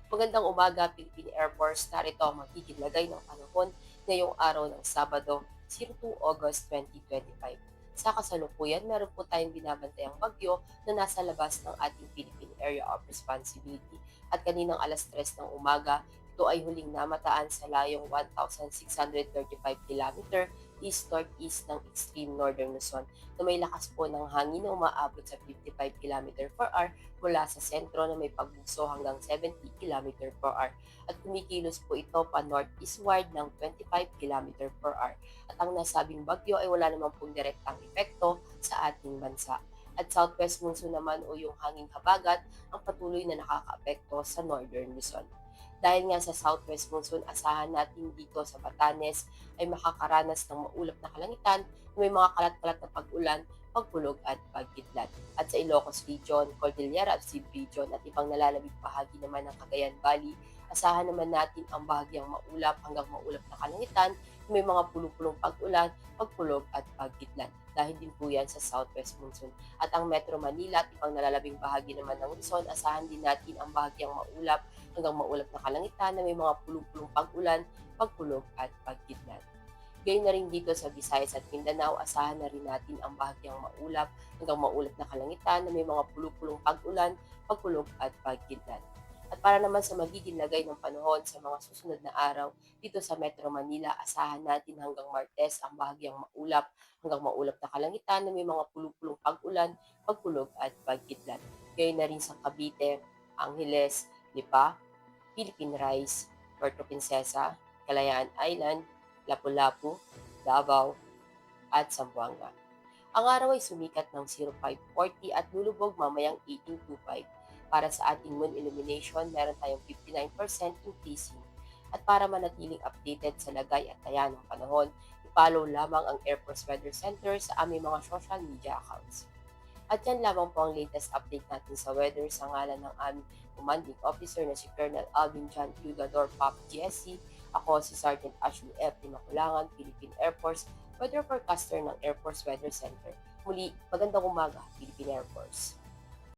Magandang umaga, Philippine Air Force. Narito ang magiging lagay ng panahon ngayong araw ng Sabado, 2 August 2025. Sa kasalukuyan, meron po tayong binabantayang bagyo na nasa labas ng ating Philippine Area of Responsibility. At kaninang alas 3 ng umaga, ito ay huling namataan sa layong 1,635 km east-northeast ng extreme northern Luzon na may lakas po ng hangin na umaabot sa 55 km/h mula sa sentro na may pagbugso hanggang 70 km/h at kumikilos po ito pa northeastward ng 25 km/h at ang nasabing bagyo ay wala naman pong direktang epekto sa ating bansa. At southwest monsoon naman o yung hanging habagat ang patuloy na nakakaapekto sa northern Luzon. Dahil nga sa southwest monsoon, asahan natin dito sa Batanes ay makakaranas ng maulap na kalangitan, may mga kalat-kalat na pag-ulan, pagpulog at pagkidlat. At sa Ilocos Region, Cordillera at Cebu Region at ibang nalalabing bahagi naman ng Cagayan Valley, asahan naman natin ang bahagyang maulap hanggang maulap na kalangitan, may mga pulong-pulong pag-ulan, pagpulog at pagkidlat. Dahil din po yan sa southwest monsoon. At ang Metro Manila at ibang nalalabing bahagi naman ng Luzon, asahan din natin ang bahagyang maulap hanggang maulap na kalangitan na may mga pulong-pulong pag-ulan, pagpulog at pagkidlat. Gayon na rin dito sa Visayas at Mindanao, asahan na rin natin ang bahagyang maulap hanggang maulap na kalangitan na may mga pulong-pulong pag-ulan, pagpulog at pagkidlat. At para naman sa magiging lagay ng panahon sa mga susunod na araw, dito sa Metro Manila, asahan natin hanggang Martes ang bahagyang maulap hanggang maulap na kalangitan na may mga pulong-pulong pag-ulan, pagpulog at pagkidlat. Gayon na rin sa Cavite, Angeles, Lipa, Philippine Rice, Puerto Princesa, Kalayaan Island, Lapu-Lapu, Davao, at Zamboanga. Ang araw ay sumikat ng 0540 at lulubog mamayang 1825. Para sa ating moon illumination, meron tayong 59% increasing. At para manatiling updated sa lagay at taya ng panahon, i-follow lamang ang Air Force Weather Center sa aming mga social media accounts. At yan lamang po ang latest update natin sa weather sa ngalan ng aming commanding officer na si Colonel Alvin John Cugador Pop GSC. Ako si Sergeant Ashley F. Timakulangan, Philippine Air Force, weather forecaster ng Air Force Weather Center. Muli, magandang umaga, Philippine Air Force.